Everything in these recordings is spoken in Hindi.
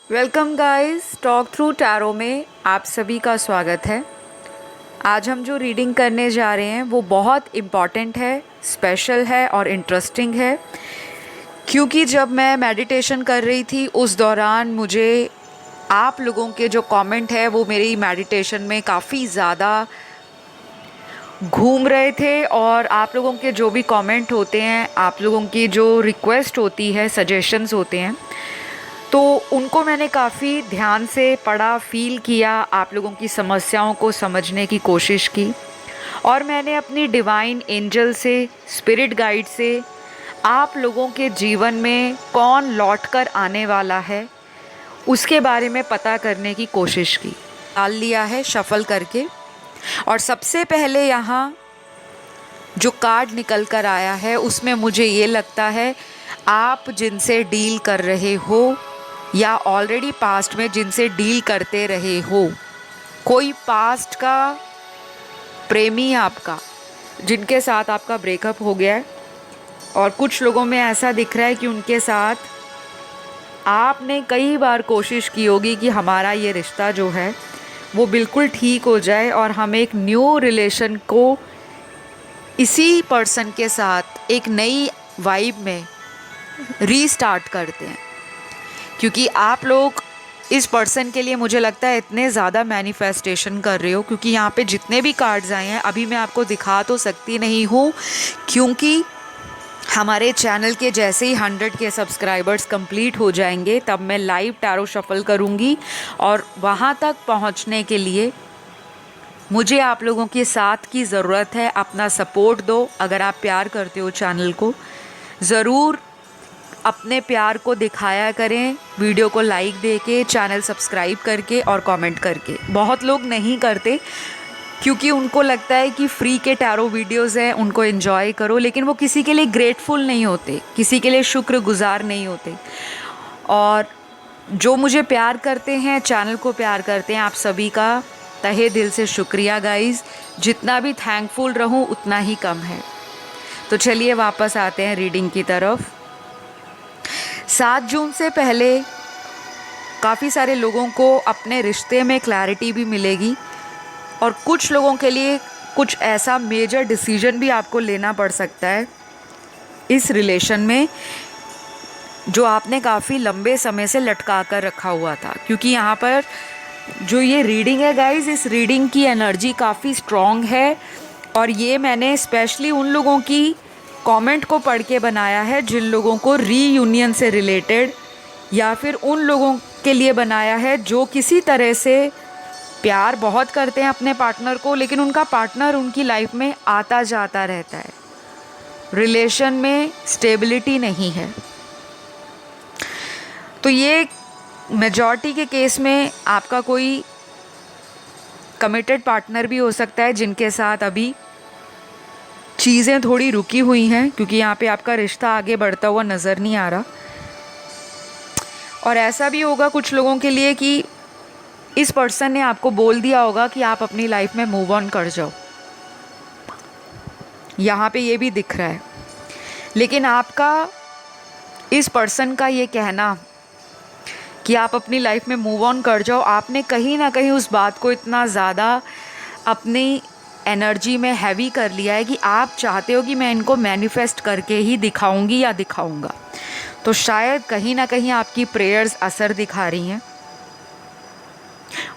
Welcome guys, talk through tarot में आप सभी का स्वागत है। आज हम जो रीडिंग करने जा रहे हैं वो बहुत इम्पॉर्टेंट है, स्पेशल है और इंटरेस्टिंग है, क्योंकि जब मैं मेडिटेशन कर रही थी उस दौरान मुझे आप लोगों के जो कमेंट है वो मेरी मेडिटेशन में काफ़ी ज़्यादा घूम रहे थे। और आप लोगों के जो भी कमेंट होते हैं, आप लोगों की जो रिक्वेस्ट होती है, सजेशंस होते हैं, तो उनको मैंने काफ़ी ध्यान से पढ़ा, फ़ील किया, आप लोगों की समस्याओं को समझने की कोशिश की। और मैंने अपनी डिवाइन एंजल से, स्पिरिट गाइड से आप लोगों के जीवन में कौन लौट कर आने वाला है उसके बारे में पता करने की कोशिश की। डाल लिया है शफल करके। और सबसे पहले यहाँ जो कार्ड निकल कर आया है उसमें मुझे ये लगता है, आप जिनसे डील कर रहे हो या ऑलरेडी पास्ट में जिनसे डील करते रहे हो, कोई पास्ट का प्रेमी आपका, जिनके साथ आपका ब्रेकअप हो गया है, और कुछ लोगों में ऐसा दिख रहा है कि उनके साथ आपने कई बार कोशिश की होगी कि हमारा ये रिश्ता जो है वो बिल्कुल ठीक हो जाए और हम एक न्यू रिलेशन को इसी पर्सन के साथ एक नई वाइब में रीस्टार्ट करते हैं। क्योंकि आप लोग इस पर्सन के लिए मुझे लगता है इतने ज़्यादा मैनिफेस्टेशन कर रहे हो, क्योंकि यहाँ पे जितने भी कार्ड्स आए हैं अभी मैं आपको दिखा तो सकती नहीं हूँ, क्योंकि हमारे चैनल के जैसे ही 100 के सब्सक्राइबर्स कंप्लीट हो जाएंगे तब मैं लाइव टैरो शफल करूँगी। और वहाँ तक पहुँचने के लिए मुझे आप लोगों के साथ की ज़रूरत है। अपना सपोर्ट दो। अगर आप प्यार करते हो चैनल को, ज़रूर अपने प्यार को दिखाया करें, वीडियो को लाइक दे के, चैनल सब्सक्राइब करके और कमेंट करके। बहुत लोग नहीं करते क्योंकि उनको लगता है कि फ्री के टैरो वीडियोस हैं, उनको एंजॉय करो, लेकिन वो किसी के लिए ग्रेटफुल नहीं होते, किसी के लिए शुक्रगुजार नहीं होते। और जो मुझे प्यार करते हैं, चैनल को प्यार करते हैं, आप सभी का तहे दिल से शुक्रिया गाइस। जितना भी थैंकफुल रहूं उतना ही कम है। तो चलिए वापस आते हैं रीडिंग की तरफ। 7 जून से पहले काफ़ी सारे लोगों को अपने रिश्ते में क्लैरिटी भी मिलेगी, और कुछ लोगों के लिए कुछ ऐसा मेजर डिसीजन भी आपको लेना पड़ सकता है इस रिलेशन में, जो आपने काफ़ी लंबे समय से लटका कर रखा हुआ था। क्योंकि यहाँ पर जो ये रीडिंग है गाइस, इस रीडिंग की एनर्जी काफ़ी स्ट्रॉन्ग है, और ये मैंने स्पेशली उन लोगों की कमेंट को पढ़ के बनाया है जिन लोगों को रीयूनियन से रिलेटेड, या फिर उन लोगों के लिए बनाया है जो किसी तरह से प्यार बहुत करते हैं अपने पार्टनर को, लेकिन उनका पार्टनर उनकी लाइफ में आता जाता रहता है, रिलेशन में स्टेबिलिटी नहीं है। तो ये मेजॉरिटी के केस में आपका कोई कमिटेड पार्टनर भी हो सकता है जिनके साथ अभी चीज़ें थोड़ी रुकी हुई हैं, क्योंकि यहाँ पे आपका रिश्ता आगे बढ़ता हुआ नज़र नहीं आ रहा। और ऐसा भी होगा कुछ लोगों के लिए कि इस पर्सन ने आपको बोल दिया होगा कि आप अपनी लाइफ में मूव ऑन कर जाओ, यहाँ पे ये भी दिख रहा है। लेकिन आपका इस पर्सन का ये कहना कि आप अपनी लाइफ में मूव ऑन कर जाओ, आपने कहीं ना कहीं उस बात को इतना ज़्यादा अपनी एनर्जी में हैवी कर लिया है कि आप चाहते हो कि मैं इनको मैनिफेस्ट करके ही दिखाऊंगी या दिखाऊंगा। तो शायद कहीं ना कहीं आपकी प्रेयर्स असर दिखा रही हैं।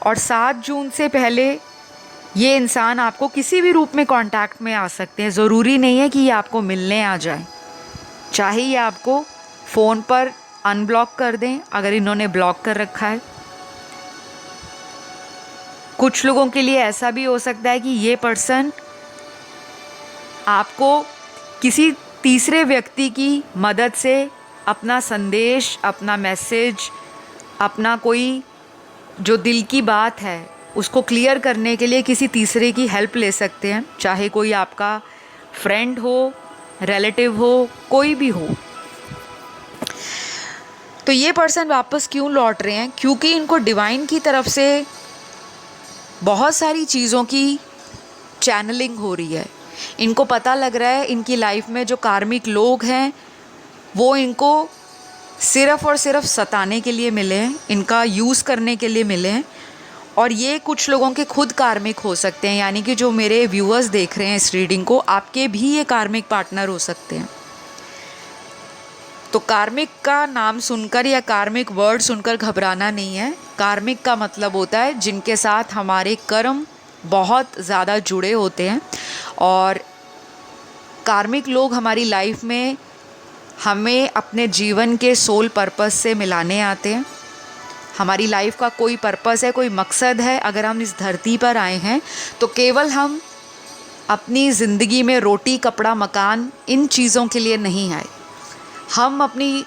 और 7 जून से पहले ये इंसान आपको किसी भी रूप में कांटेक्ट में आ सकते हैं। ज़रूरी नहीं है कि ये आपको मिलने आ जाए, चाहे ये आपको फ़ोन पर अनब्लॉक कर दें अगर इन्होंने ब्लॉक कर रखा है। कुछ लोगों के लिए ऐसा भी हो सकता है कि ये पर्सन आपको किसी तीसरे व्यक्ति की मदद से अपना संदेश, अपना मैसेज, अपना कोई जो दिल की बात है उसको क्लियर करने के लिए किसी तीसरे की हेल्प ले सकते हैं, चाहे कोई आपका फ्रेंड हो, रिलेटिव हो, कोई भी हो। तो ये पर्सन वापस क्यों लौट रहे हैं? क्योंकि इनको डिवाइन की तरफ से बहुत सारी चीज़ों की चैनलिंग हो रही है। इनको पता लग रहा है इनकी लाइफ में जो कार्मिक लोग हैं वो इनको सिर्फ़ और सिर्फ सताने के लिए मिले हैं, इनका यूज़ करने के लिए मिले हैं। और ये कुछ लोगों के खुद कार्मिक हो सकते हैं, यानी कि जो मेरे व्यूअर्स देख रहे हैं इस रीडिंग को, आपके भी ये कार्मिक पार्टनर हो सकते हैं। तो कार्मिक का नाम सुनकर या कार्मिक वर्ड सुनकर घबराना नहीं है। कार्मिक का मतलब होता है जिनके साथ हमारे कर्म बहुत ज़्यादा जुड़े होते हैं, और कार्मिक लोग हमारी लाइफ में हमें अपने जीवन के सोल पर्पस से मिलाने आते हैं। हमारी लाइफ का कोई पर्पस है, कोई मकसद है। अगर हम इस धरती पर आए हैं तो केवल हम अपनी ज़िंदगी में रोटी, कपड़ा, मकान, इन चीज़ों के लिए नहीं आए। हम अपनी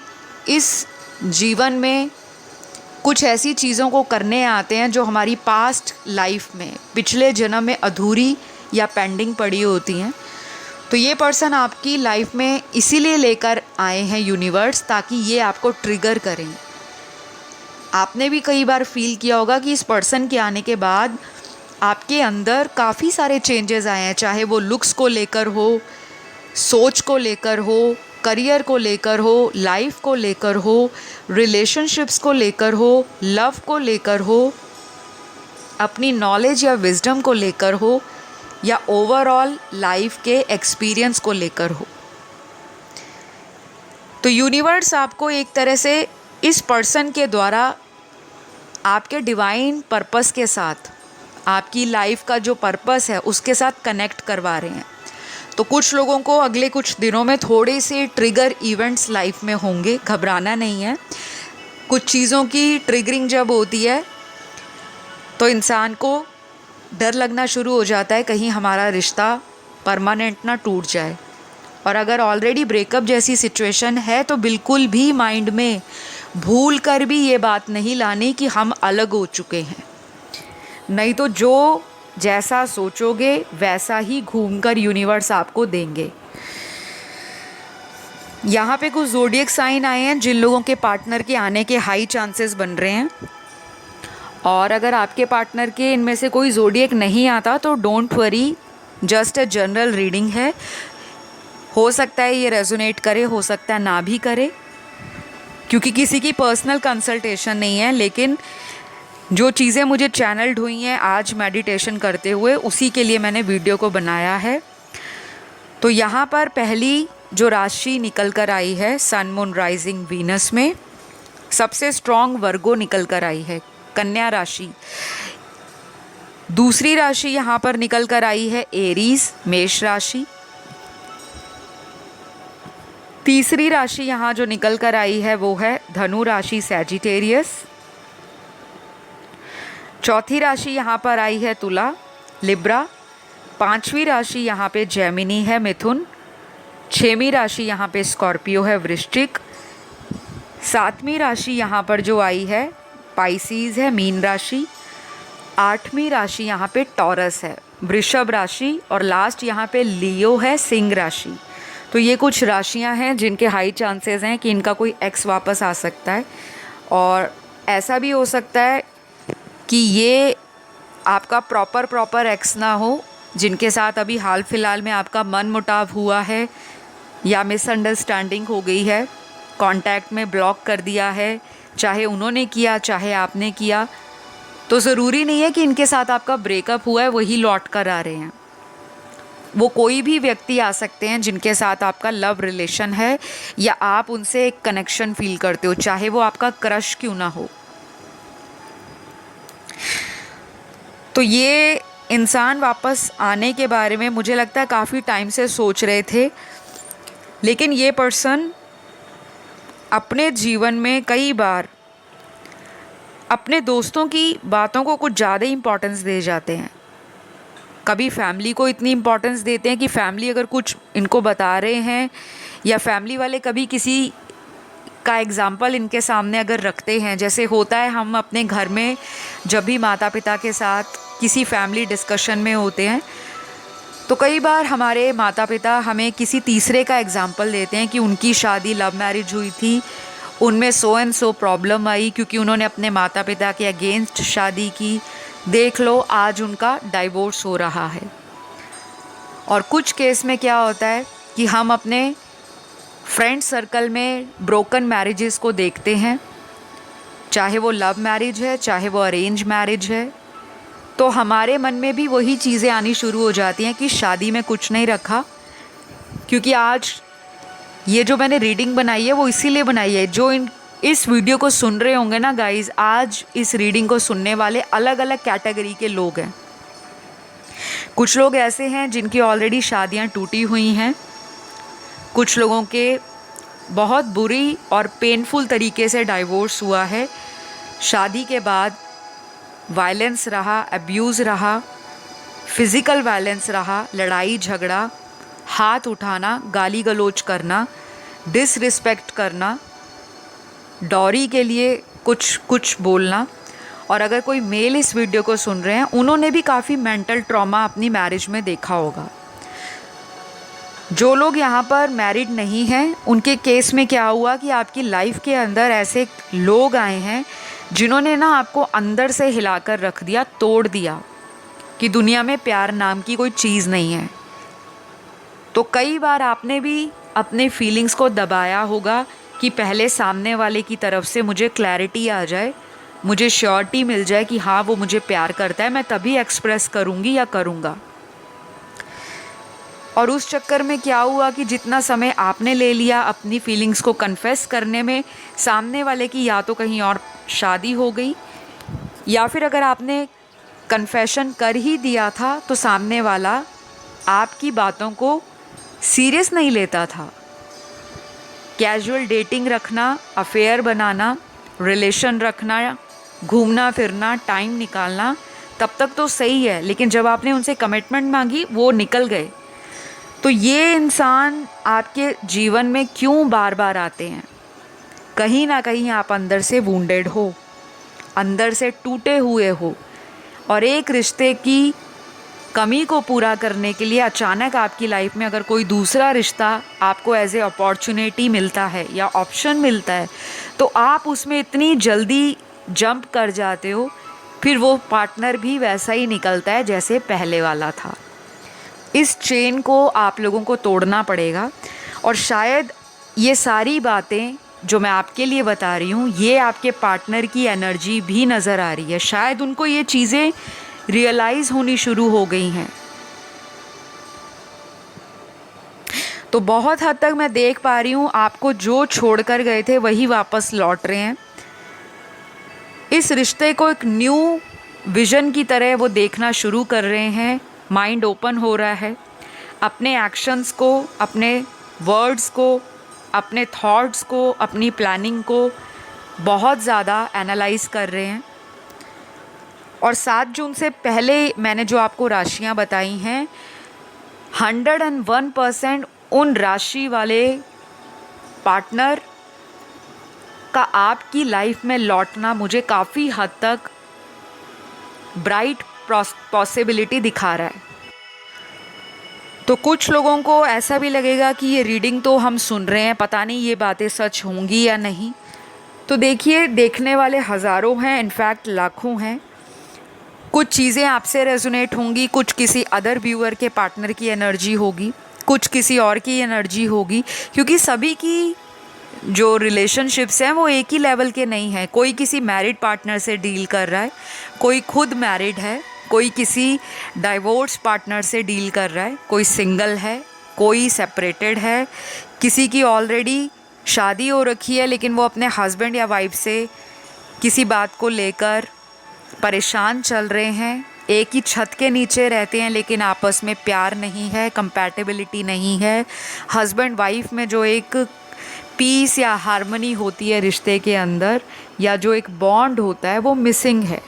इस जीवन में कुछ ऐसी चीज़ों को करने आते हैं जो हमारी पास्ट लाइफ में, पिछले जन्म में अधूरी या पेंडिंग पड़ी होती हैं। तो ये पर्सन आपकी लाइफ में इसीलिए लेकर आए हैं यूनिवर्स, ताकि ये आपको ट्रिगर करें। आपने भी कई बार फील किया होगा कि इस पर्सन के आने के बाद आपके अंदर काफ़ी सारे चेंजेस आए हैं, चाहे वो लुक्स को लेकर हो, सोच को लेकर हो, करियर को लेकर हो, लाइफ को लेकर हो, रिलेशनशिप्स को लेकर हो, लव को लेकर हो, अपनी नॉलेज या विजडम को लेकर हो, या ओवरऑल लाइफ के एक्सपीरियंस को लेकर हो। तो यूनिवर्स आपको एक तरह से इस पर्सन के द्वारा आपके डिवाइन पर्पस के साथ, आपकी लाइफ का जो पर्पस है उसके साथ कनेक्ट करवा रहे हैं। तो कुछ लोगों को अगले कुछ दिनों में थोड़े से ट्रिगर इवेंट्स लाइफ में होंगे, घबराना नहीं है। कुछ चीज़ों की ट्रिगरिंग जब होती है तो इंसान को डर लगना शुरू हो जाता है कहीं हमारा रिश्ता परमानेंट ना टूट जाए। और अगर ऑलरेडी ब्रेकअप जैसी सिचुएशन है तो बिल्कुल भी माइंड में भूल कर भी ये बात नहीं लानी कि हम अलग हो चुके हैं। नहीं तो जो जैसा सोचोगे वैसा ही घूमकर यूनिवर्स आपको देंगे। यहाँ पे कुछ ज़ोडिएक साइन आए हैं जिन लोगों के पार्टनर के आने के हाई चांसेस बन रहे हैं। और अगर आपके पार्टनर के इनमें से कोई ज़ोडिएक नहीं आता तो don't worry, just a general reading है। हो सकता है ये रेजोनेट करे, हो सकता है ना भी करे, क्योंकि किसी की पर्सनल कंसल्टेशन नहीं है। लेकिन जो चीज़ें मुझे चैनल्ड हुई हैं आज मेडिटेशन करते हुए, उसी के लिए मैंने वीडियो को बनाया है। तो यहाँ पर पहली जो राशि निकल कर आई है सन मून राइजिंग वीनस में, सबसे स्ट्रॉन्ग वर्गो निकल कर आई है, कन्या राशि। दूसरी राशि यहाँ पर निकल कर आई है एरीज, मेष राशि। तीसरी राशि यहाँ जो निकल कर आई है वो है धनु राशि, सैजिटेरियस। चौथी राशि यहाँ पर आई है तुला, लिब्रा। पांचवी राशि यहाँ पे जेमिनी है, मिथुन। छठवीं राशि यहाँ पे स्कॉर्पियो है, वृश्चिक। सातवीं राशि यहाँ पर जो आई है पाइसीज है, मीन राशि। आठवीं राशि यहाँ पे टॉरस है, वृषभ राशि। और लास्ट यहाँ पे लियो है, सिंह राशि। तो ये कुछ राशियाँ हैं जिनके हाई चांसेस हैं कि इनका कोई एक्स वापस आ सकता है। और ऐसा भी हो सकता है कि ये आपका प्रॉपर एक्स ना हो, जिनके साथ अभी हाल फिलहाल में आपका मन मुटाव हुआ है या मिसअंडरस्टैंडिंग हो गई है, कांटेक्ट में ब्लॉक कर दिया है, चाहे उन्होंने किया चाहे आपने किया। तो ज़रूरी नहीं है कि इनके साथ आपका ब्रेकअप हुआ है वही लौट कर आ रहे हैं। वो कोई भी व्यक्ति आ सकते हैं जिनके साथ आपका लव रिलेशन है या आप उनसे एक कनेक्शन फील करते हो, चाहे वो आपका क्रश क्यों ना हो। तो ये इंसान वापस आने के बारे में मुझे लगता है काफ़ी टाइम से सोच रहे थे, लेकिन ये पर्सन अपने जीवन में कई बार अपने दोस्तों की बातों को कुछ ज़्यादा इम्पोर्टेंस दे जाते हैं। कभी फैमिली को इतनी इम्पोर्टेंस देते हैं कि फैमिली अगर कुछ इनको बता रहे हैं या फैमिली वाले कभी किसी का एग्ज़ाम्पल इनके सामने अगर रखते हैं, जैसे होता है हम अपने घर में जब भी माता पिता के साथ किसी फैमिली डिस्कशन में होते हैं तो कई बार हमारे माता पिता हमें किसी तीसरे का एग्ज़ाम्पल देते हैं कि उनकी शादी लव मैरिज हुई थी, उनमें सो एंड सो प्रॉब्लम आई क्योंकि उन्होंने अपने माता पिता के अगेंस्ट शादी की, देख लो आज उनका डाइवोर्स हो रहा है। और कुछ केस में क्या होता है कि हम अपने फ्रेंड सर्कल में ब्रोकन मैरिजेस को देखते हैं, चाहे वो लव मैरिज है चाहे वो अरेंज मैरिज है, तो हमारे मन में भी वही चीज़ें आनी शुरू हो जाती हैं कि शादी में कुछ नहीं रखा। क्योंकि आज ये जो मैंने रीडिंग बनाई है वो इसीलिए बनाई है, जो इस वीडियो को सुन रहे होंगे ना गाइज़, आज इस रीडिंग को सुनने वाले अलग अलग कैटेगरी के लोग हैं। कुछ लोग ऐसे हैं जिनकी ऑलरेडी शादियां टूटी हुई हैं, कुछ लोगों के बहुत बुरी और पेनफुल तरीके से डाइवोर्स हुआ है, शादी के बाद वायलेंस रहा, अब्यूज़ रहा, फिज़िकल वायलेंस रहा, लड़ाई झगड़ा, हाथ उठाना, गाली गलौज करना, डिसरिस्पेक्ट करना, डॉरी के लिए कुछ बोलना। और अगर कोई मेल इस वीडियो को सुन रहे हैं, उन्होंने भी काफ़ी मेंटल ट्रॉमा अपनी मैरिज में देखा होगा। जो लोग यहाँ पर मैरिड नहीं हैं, उनके केस में क्या हुआ कि आपकी लाइफ के अंदर ऐसे लोग आए हैं जिन्होंने ना आपको अंदर से हिलाकर रख दिया, तोड़ दिया कि दुनिया में प्यार नाम की कोई चीज़ नहीं है। तो कई बार आपने भी अपने फीलिंग्स को दबाया होगा कि पहले सामने वाले की तरफ से मुझे क्लैरिटी आ जाए, मुझे श्योरिटी मिल जाए कि हाँ वो मुझे प्यार करता है, मैं तभी एक्सप्रेस करूँगी या करूँगा। और उस चक्कर में क्या हुआ कि जितना समय आपने ले लिया अपनी फीलिंग्स को कन्फेस करने में, सामने वाले की या तो कहीं और शादी हो गई, या फिर अगर आपने कन्फेशन कर ही दिया था तो सामने वाला आपकी बातों को सीरियस नहीं लेता था। कैजुअल डेटिंग रखना, अफेयर बनाना, रिलेशन रखना, घूमना फिरना, टाइम निकालना, तब तक तो सही है, लेकिन जब आपने उनसे कमिटमेंट मांगी वो निकल गए। तो ये इंसान आपके जीवन में क्यों बार बार आते हैं? कहीं ना कहीं आप अंदर से वुंडेड हो, अंदर से टूटे हुए हो, और एक रिश्ते की कमी को पूरा करने के लिए अचानक आपकी लाइफ में अगर कोई दूसरा रिश्ता आपको एज ए अपॉर्चुनिटी मिलता है या ऑप्शन मिलता है, तो आप उसमें इतनी जल्दी जंप कर जाते हो, फिर वो पार्टनर भी वैसा ही निकलता है जैसे पहले वाला था। इस चेन को आप लोगों को तोड़ना पड़ेगा। और शायद ये सारी बातें जो मैं आपके लिए बता रही हूँ, ये आपके पार्टनर की एनर्जी भी नज़र आ रही है, शायद उनको ये चीज़ें रियलाइज़ होनी शुरू हो गई हैं। तो बहुत हद तक मैं देख पा रही हूँ आपको जो छोड़कर गए थे वही वापस लौट रहे हैं। इस रिश्ते को एक न्यू विज़न की तरह वो देखना शुरू कर रहे हैं, माइंड ओपन हो रहा है, अपने एक्शंस को, अपने वर्ड्स को, अपने थॉट्स को, अपनी प्लानिंग को बहुत ज़्यादा एनालाइज कर रहे हैं। और 7 जून से पहले मैंने जो आपको राशियां बताई हैं, 101% उन राशि वाले पार्टनर का आपकी लाइफ में लौटना मुझे काफ़ी हद तक ब्राइट पॉसिबिलिटी दिखा रहा है। तो कुछ लोगों को ऐसा भी लगेगा कि ये रीडिंग तो हम सुन रहे हैं, पता नहीं ये बातें सच होंगी या नहीं। तो देखिए, देखने वाले हज़ारों हैं, इनफैक्ट लाखों हैं। कुछ चीज़ें आपसे रेजोनेट होंगी, कुछ किसी अदर व्यूअर के पार्टनर की एनर्जी होगी, कुछ किसी और की एनर्जी होगी, क्योंकि सभी की जो रिलेशनशिप्स हैं वो एक ही लेवल के नहीं हैं। कोई किसी मैरिड पार्टनर से डील कर रहा है, कोई खुद मैरिड है, कोई किसी डाइवोर्स पार्टनर से डील कर रहा है, कोई सिंगल है, कोई सेपरेटेड है, किसी की ऑलरेडी शादी हो रखी है लेकिन वो अपने हस्बैंड या वाइफ से किसी बात को लेकर परेशान चल रहे हैं। एक ही छत के नीचे रहते हैं लेकिन आपस में प्यार नहीं है, कंपैटिबिलिटी नहीं है, हस्बैंड वाइफ में जो एक पीस या हार्मनी होती है रिश्ते के अंदर, या जो एक बॉन्ड होता है, वो मिसिंग है।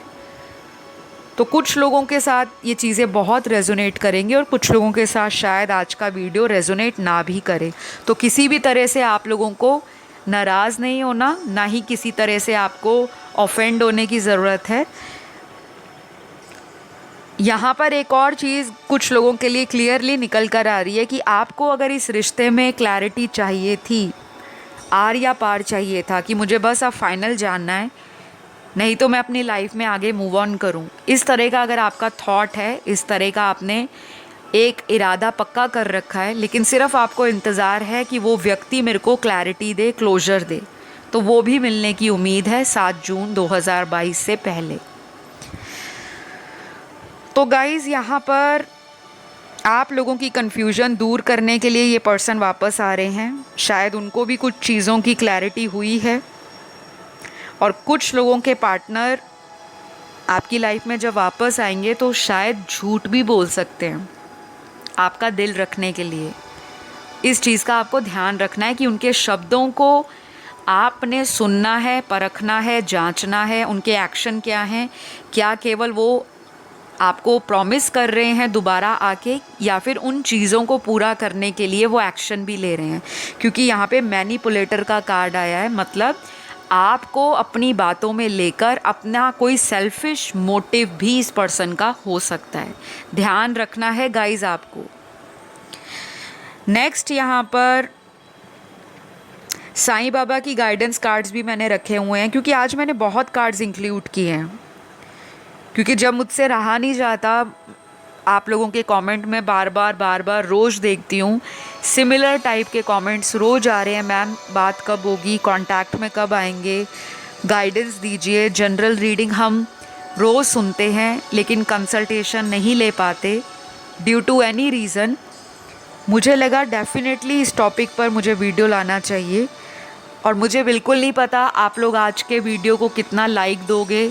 तो कुछ लोगों के साथ ये चीज़ें बहुत रेजोनेट करेंगी और कुछ लोगों के साथ शायद आज का वीडियो रेजोनेट ना भी करे। तो किसी भी तरह से आप लोगों को नाराज़ नहीं होना, ना ही किसी तरह से आपको ऑफेंड होने की ज़रूरत है। यहाँ पर एक और चीज़ कुछ लोगों के लिए क्लियरली निकल कर आ रही है कि आपको अगर इस रिश्ते में क्लैरिटी चाहिए थी, आर या पार चाहिए था कि मुझे बस अब फाइनल जानना है, नहीं तो मैं अपनी लाइफ में आगे मूव ऑन करूं, इस तरह का अगर आपका थॉट है, इस तरह का आपने एक इरादा पक्का कर रखा है, लेकिन सिर्फ आपको इंतज़ार है कि वो व्यक्ति मेरे को क्लैरिटी दे, क्लोजर दे। तो वो भी मिलने की उम्मीद है 7 जून 2022 से पहले। तो गाइज़, यहाँ पर आप लोगों की कन्फ्यूजन दूर करने के लिए ये पर्सन वापस आ रहे हैं। शायद उनको भी कुछ चीज़ों की क्लैरिटी हुई है, और कुछ लोगों के पार्टनर आपकी लाइफ में जब वापस आएंगे तो शायद झूठ भी बोल सकते हैं आपका दिल रखने के लिए। इस चीज़ का आपको ध्यान रखना है कि उनके शब्दों को आपने सुनना है, परखना है, जांचना है, उनके एक्शन क्या हैं, क्या केवल वो आपको प्रॉमिस कर रहे हैं दोबारा आके, या फिर उन चीज़ों को पूरा करने के लिए वो एक्शन भी ले रहे हैं। क्योंकि यहाँ पे मैनिपुलेटर का कार्ड आया है, मतलब आपको अपनी बातों में लेकर अपना कोई सेल्फिश मोटिव भी इस पर्सन का हो सकता है। ध्यान रखना है गाइज आपको। नेक्स्ट यहाँ पर साईं बाबा की गाइडेंस कार्ड्स भी मैंने रखे हुए हैं, क्योंकि आज मैंने बहुत कार्ड्स इंक्लूड किए हैं, क्योंकि जब मुझसे रहा नहीं जाता, आप लोगों के कमेंट में बार बार रोज़ देखती हूँ सिमिलर टाइप के कमेंट्स रोज़ आ रहे हैं। मैम बात कब होगी, कांटेक्ट में कब आएंगे, गाइडेंस दीजिए। जनरल रीडिंग हम रोज़ सुनते हैं, लेकिन कंसल्टेशन नहीं ले पाते ड्यू टू एनी रीज़न। मुझे लगा डेफिनेटली इस टॉपिक पर मुझे वीडियो लाना चाहिए, और मुझे बिल्कुल नहीं पता आप लोग आज के वीडियो को कितना लाइक दोगे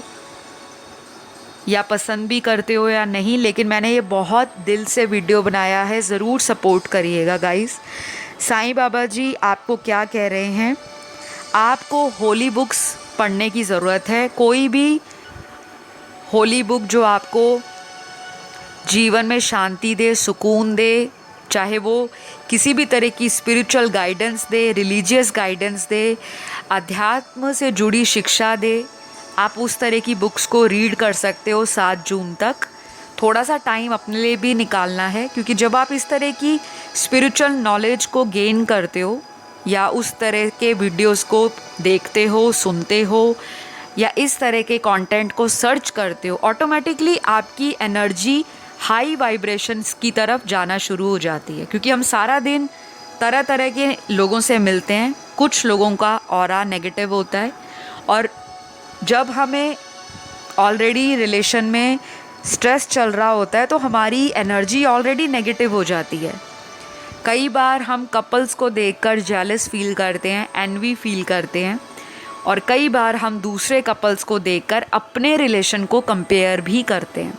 या पसंद भी करते हो या नहीं, लेकिन मैंने ये बहुत दिल से वीडियो बनाया है। ज़रूर सपोर्ट करिएगा गाइस। साईं बाबा जी आपको क्या कह रहे हैं, आपको होली बुक्स पढ़ने की ज़रूरत है। कोई भी होली बुक जो आपको जीवन में शांति दे, सुकून दे, चाहे वो किसी भी तरह की स्पिरिचुअल गाइडेंस दे, रिलीजियस गाइडेंस दे, अध्यात्म से जुड़ी शिक्षा दे, आप उस तरह की बुक्स को रीड कर सकते हो 7 जून तक। थोड़ा सा टाइम अपने लिए भी निकालना है, क्योंकि जब आप इस तरह की स्पिरिचुअल नॉलेज को गेन करते हो या उस तरह के वीडियोस को देखते हो, सुनते हो, या इस तरह के कंटेंट को सर्च करते हो, ऑटोमेटिकली आपकी एनर्जी हाई वाइब्रेशंस की तरफ जाना शुरू हो जाती है। क्योंकि हम सारा दिन तरह तरह के लोगों से मिलते हैं, कुछ लोगों का ऑरा नेगेटिव होता है, और जब हमें ऑलरेडी रिलेशन में स्ट्रेस चल रहा होता है तो हमारी एनर्जी ऑलरेडी नेगेटिव हो जाती है। कई बार हम कपल्स को देखकर जेलस फील करते हैं, एनवी फील करते हैं, और कई बार हम दूसरे कपल्स को देखकर अपने रिलेशन को कंपेयर भी करते हैं।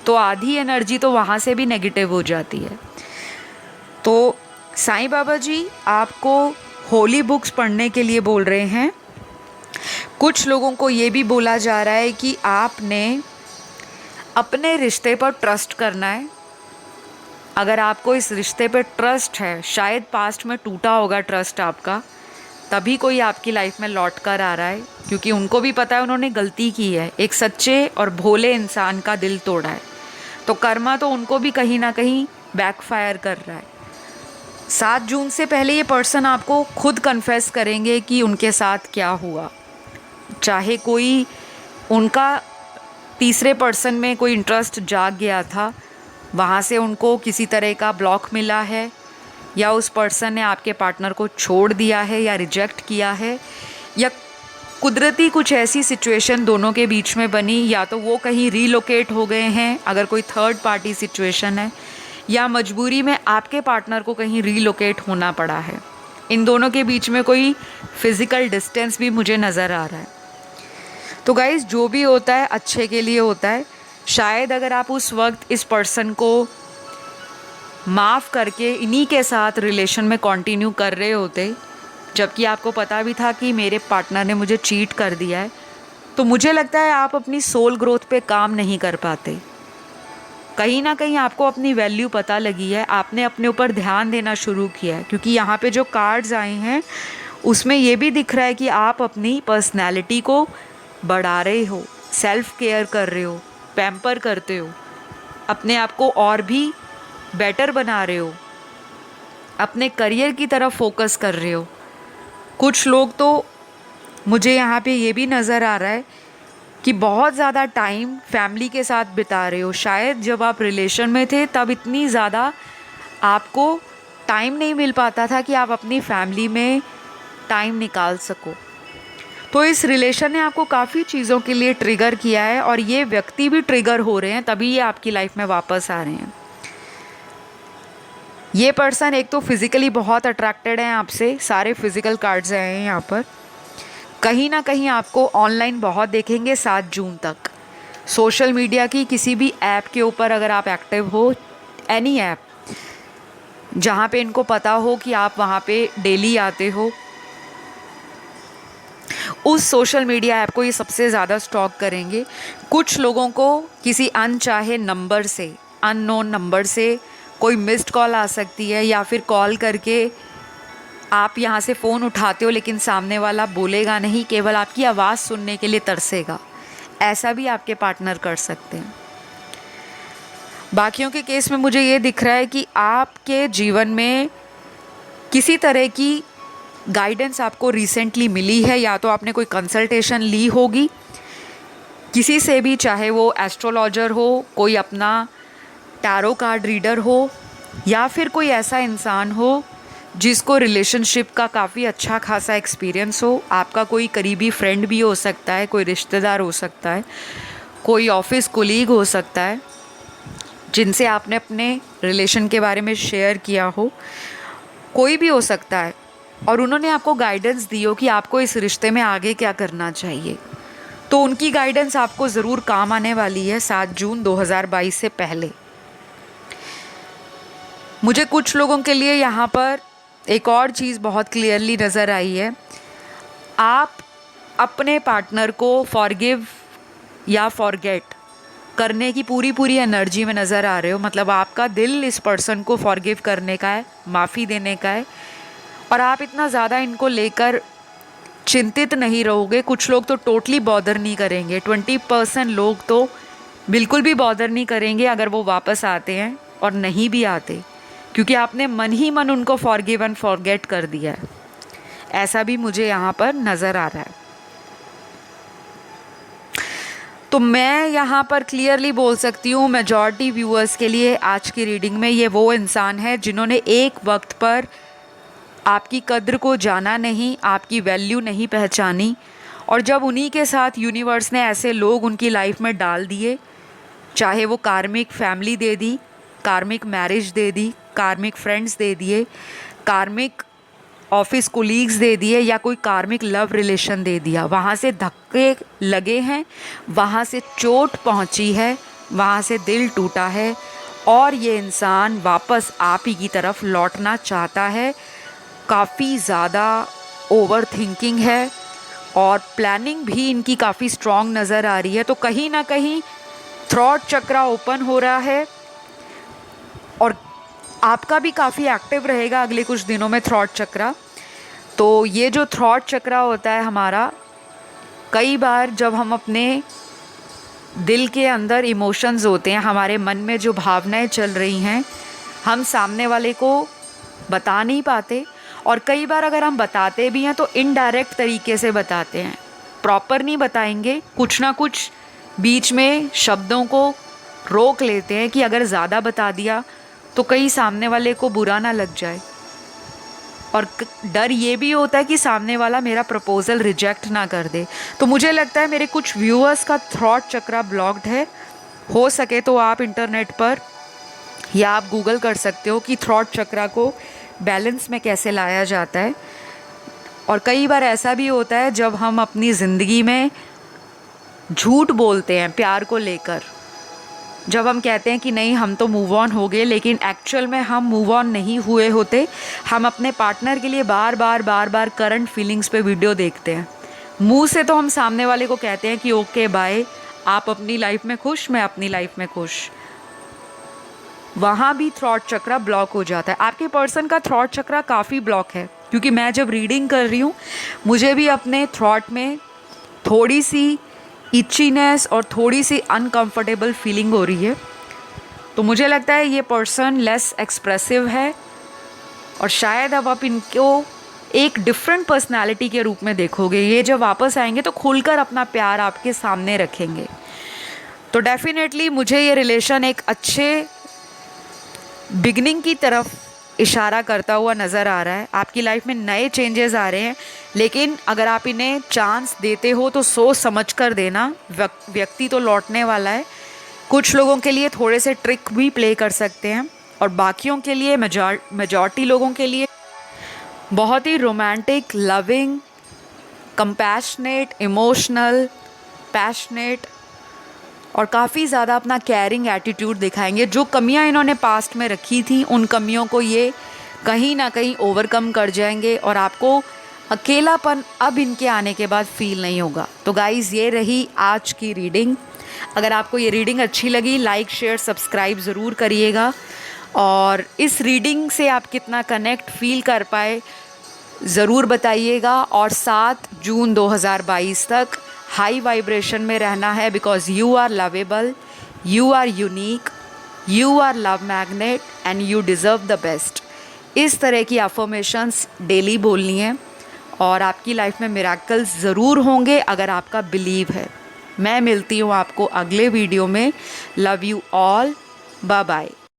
तो आधी एनर्जी तो वहाँ से भी नेगेटिव हो जाती है। तो साईं बाबा जी आपको होली बुक्स पढ़ने के लिए बोल रहे हैं। कुछ लोगों को ये भी बोला जा रहा है कि आपने अपने रिश्ते पर ट्रस्ट करना है। अगर आपको इस रिश्ते पर ट्रस्ट है, शायद पास्ट में टूटा होगा ट्रस्ट आपका, तभी कोई आपकी लाइफ में लौट कर आ रहा है, क्योंकि उनको भी पता है उन्होंने गलती की है, एक सच्चे और भोले इंसान का दिल तोड़ा है। तो कर्मा तो उनको भी कहीं ना कहीं बैकफायर कर रहा है। 7 जून से पहले ये पर्सन आपको खुद कन्फेस करेंगे कि उनके साथ क्या हुआ। चाहे कोई उनका तीसरे पर्सन में कोई इंटरेस्ट जाग गया था, वहाँ से उनको किसी तरह का ब्लॉक मिला है, या उस पर्सन ने आपके पार्टनर को छोड़ दिया है या रिजेक्ट किया है, या कुदरती कुछ ऐसी सिचुएशन दोनों के बीच में बनी, या तो वो कहीं रीलोकेट हो गए हैं अगर कोई थर्ड पार्टी सिचुएशन है, या मजबूरी में आपके पार्टनर को कहीं रीलोकेट होना पड़ा है। इन दोनों के बीच में कोई फिज़िकल डिस्टेंस भी मुझे नज़र आ रहा है। तो गाइज़, जो भी होता है अच्छे के लिए होता है। शायद अगर आप उस वक्त इस पर्सन को माफ़ करके इन्हीं के साथ रिलेशन में कंटिन्यू कर रहे होते, जबकि आपको पता भी था कि मेरे पार्टनर ने मुझे चीट कर दिया है, तो मुझे लगता है आप अपनी सोल ग्रोथ पे काम नहीं कर पाते। कहीं ना कहीं आपको अपनी वैल्यू पता लगी है, आपने अपने ऊपर ध्यान देना शुरू किया है। क्योंकि यहाँ पे जो कार्ड्स आए हैं उसमें ये भी दिख रहा है कि आप अपनी पर्सनैलिटी को बढ़ा रहे हो, सेल्फ केयर कर रहे हो, पैम्पर करते हो, अपने आप को और भी बेटर बना रहे हो, अपने करियर की तरफ फोकस कर रहे हो। कुछ लोग तो मुझे यहाँ पे ये भी नज़र आ रहा है कि बहुत ज़्यादा टाइम फैमिली के साथ बिता रहे हो। शायद जब आप रिलेशन में थे तब इतनी ज़्यादा आपको टाइम नहीं मिल पाता था कि आप अपनी फैमिली में टाइम निकाल सको। तो इस रिलेशन ने आपको काफ़ी चीज़ों के लिए ट्रिगर किया है और ये व्यक्ति भी ट्रिगर हो रहे हैं, तभी ये आपकी लाइफ में वापस आ रहे हैं। ये पर्सन एक तो फिज़िकली बहुत अट्रैक्टेड है आपसे, सारे फिज़िकल कार्ड्स आए हैं यहाँ पर। कहीं ना कहीं आपको ऑनलाइन बहुत देखेंगे 7 जून तक। सोशल मीडिया की किसी भी ऐप के ऊपर अगर आप एक्टिव हो, एनी ऐप जहाँ पे इनको पता हो कि आप वहाँ पे डेली आते हो, उस सोशल मीडिया ऐप को ये सबसे ज़्यादा स्टॉक करेंगे। कुछ लोगों को किसी अनचाहे नंबर से, अननोन नंबर से कोई मिस्ड कॉल आ सकती है, या फिर कॉल करके आप यहाँ से फ़ोन उठाते हो लेकिन सामने वाला बोलेगा नहीं, केवल आपकी आवाज़ सुनने के लिए तरसेगा। ऐसा भी आपके पार्टनर कर सकते हैं। बाकियों के केस में मुझे ये दिख रहा है कि आपके जीवन में किसी तरह की गाइडेंस आपको रिसेंटली मिली है, या तो आपने कोई कंसल्टेशन ली होगी किसी से भी, चाहे वो एस्ट्रोलॉजर हो, कोई अपना टैरो कार्ड रीडर हो, या फिर कोई ऐसा इंसान हो जिसको रिलेशनशिप का काफ़ी अच्छा खासा एक्सपीरियंस हो। आपका कोई करीबी फ्रेंड भी हो सकता है, कोई रिश्तेदार हो सकता है, कोई ऑफिस कोलीग हो सकता है जिनसे आपने अपने रिलेशन के बारे में शेयर किया हो, कोई भी हो सकता है, और उन्होंने आपको गाइडेंस दी हो कि आपको इस रिश्ते में आगे क्या करना चाहिए। तो उनकी गाइडेंस आपको ज़रूर काम आने वाली है 7 जून 2022 से पहले। मुझे कुछ लोगों के लिए यहाँ पर एक और चीज़ बहुत क्लियरली नज़र आई है। आप अपने पार्टनर को फॉरगिव या फॉरगेट करने की पूरी एनर्जी में नज़र आ रहे हो। मतलब आपका दिल इस पर्सन को फॉरगिव करने का है, माफ़ी देने का है, और आप इतना ज़्यादा इनको लेकर चिंतित नहीं रहोगे। कुछ लोग तो टोटली बॉदर नहीं करेंगे, 20% लोग तो बिल्कुल भी बॉदर नहीं करेंगे अगर वो वापस आते हैं, और नहीं भी आते, क्योंकि आपने मन ही मन उनको फॉरगिव एंड फॉरगेट कर दिया है। ऐसा भी मुझे यहाँ पर नज़र आ रहा है। तो मैं यहाँ पर क्लियरली बोल सकती हूँ मेजॉरिटी व्यूअर्स के लिए आज की रीडिंग में ये वो इंसान है जिन्होंने एक वक्त पर आपकी कद्र को जाना नहीं, आपकी वैल्यू नहीं पहचानी, और जब उन्हीं के साथ यूनिवर्स ने ऐसे लोग उनकी लाइफ में डाल दिए, चाहे वो कार्मिक फैमिली दे दी, कार्मिक मैरिज दे दी, कार्मिक फ्रेंड्स दे दिए, कार्मिक ऑफिस कोलीग्स दे दिए, या कोई कार्मिक लव रिलेशन दे दिया, वहाँ से धक्के लगे हैं, वहाँ से चोट पहुँची है, वहाँ से दिल टूटा है, और ये इंसान वापस आप ही की तरफ लौटना चाहता है। काफ़ी ज़्यादा ओवर थिंकिंग है और प्लानिंग भी इनकी काफ़ी स्ट्रॉन्ग नज़र आ रही है। तो कहीं ना कहीं थ्रॉट चक्रा ओपन हो रहा है, और आपका भी काफ़ी एक्टिव रहेगा अगले कुछ दिनों में थ्रॉट चक्रा। तो ये जो थ्रॉट चक्रा होता है हमारा, कई बार जब हम अपने दिल के अंदर इमोशंस होते हैं, हमारे मन में जो भावनाएं चल रही हैं, हम सामने वाले को बता नहीं पाते, और कई बार अगर हम बताते भी हैं तो इनडायरेक्ट तरीके से बताते हैं, प्रॉपर नहीं बताएंगे, कुछ ना कुछ बीच में शब्दों को रोक लेते हैं कि अगर ज़्यादा बता दिया तो कहीं सामने वाले को बुरा ना लग जाए, और डर ये भी होता है कि सामने वाला मेरा प्रपोज़ल रिजेक्ट ना कर दे। तो मुझे लगता है मेरे कुछ व्यूअर्स का थ्रॉट चक्रा ब्लॉक्ड है। हो सके तो आप इंटरनेट पर या आप गूगल कर सकते हो कि थ्रॉट चक्रा को बैलेंस में कैसे लाया जाता है। और कई बार ऐसा भी होता है जब हम अपनी ज़िंदगी में झूठ बोलते हैं प्यार को लेकर, जब हम कहते हैं कि नहीं हम तो मूव ऑन हो गए, लेकिन एक्चुअल में हम मूव ऑन नहीं हुए होते। हम अपने पार्टनर के लिए बार बार करंट फीलिंग्स पे वीडियो देखते हैं। मुंह से तो हम सामने वाले को कहते हैं कि ओके बाय, आप अपनी लाइफ में खुश, मैं अपनी लाइफ में खुश। वहाँ भी थ्रॉट चक्रा ब्लॉक हो जाता है। आपके पर्सन का थ्रॉट चक्रा काफ़ी ब्लॉक है, क्योंकि मैं जब रीडिंग कर रही हूँ मुझे भी अपने थ्रॉट में थोड़ी सी इचीनेस और थोड़ी सी अनकंफर्टेबल फीलिंग हो रही है। तो मुझे लगता है ये पर्सन लेस एक्सप्रेसिव है, और शायद अब आप इनको एक डिफरेंट पर्सनालिटी के रूप में देखोगे। ये जब वापस आएंगे तो खुलकर अपना प्यार आपके सामने रखेंगे। तो डेफिनेटली मुझे ये रिलेशन एक अच्छे बिगनिंग की तरफ इशारा करता हुआ नज़र आ रहा है। आपकी लाइफ में नए चेंजेस आ रहे हैं, लेकिन अगर आप इन्हें चांस देते हो तो सोच समझ कर देना। व्यक्ति तो लौटने वाला है। कुछ लोगों के लिए थोड़े से ट्रिक भी प्ले कर सकते हैं, और बाकियों के लिए, मेजॉरिटी लोगों के लिए बहुत ही romantic, loving, compassionate, emotional, passionate और काफ़ी ज़्यादा अपना केयरिंग एटीट्यूड दिखाएंगे। जो कमियां इन्होंने पास्ट में रखी थी, उन कमियों को ये कहीं ना कहीं ओवरकम कर जाएंगे, और आपको अकेलापन अब इनके आने के बाद फील नहीं होगा। तो गाइज़, ये रही आज की रीडिंग। अगर आपको ये रीडिंग अच्छी लगी, लाइक शेयर सब्सक्राइब ज़रूर करिएगा, और इस रीडिंग से आप कितना कनेक्ट फील कर पाए ज़रूर बताइएगा। और 7 जून 2022 तक हाई वाइब्रेशन में रहना है, because you are lovable, you are unique, you are love magnet and you deserve the best. इस तरह की अफर्मेशंस डेली बोलनी है, और आपकी लाइफ में मिरेकल्स ज़रूर होंगे अगर आपका बिलीव है। मैं मिलती हूँ आपको अगले वीडियो में। Love you all, bye bye.